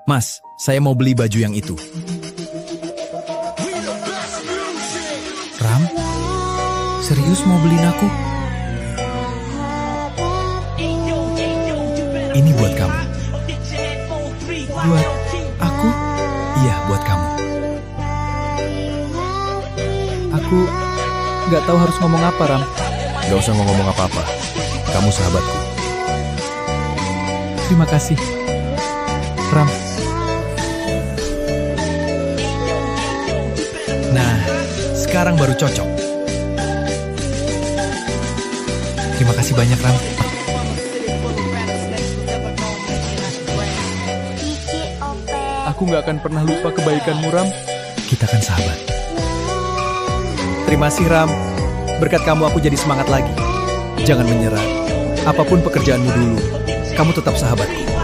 Mas, saya mau beli baju yang itu. Ram? Serius mau beliin aku? Ini buat kamu. Buat aku? Iya, buat kamu. Aku nggak tahu harus ngomong apa, Ram. Gak usah ngomong apa-apa. Kamu sahabatku. Terima kasih, Ram. Nah, sekarang baru cocok. Terima kasih banyak, Ram. Aku nggak akan pernah lupa kebaikanmu, Ram. Kita kan sahabat. Terima kasih, Ram. Berkat kamu aku jadi semangat lagi. Jangan menyerah. Apapun pekerjaanmu dulu, kamu tetap sahabatku.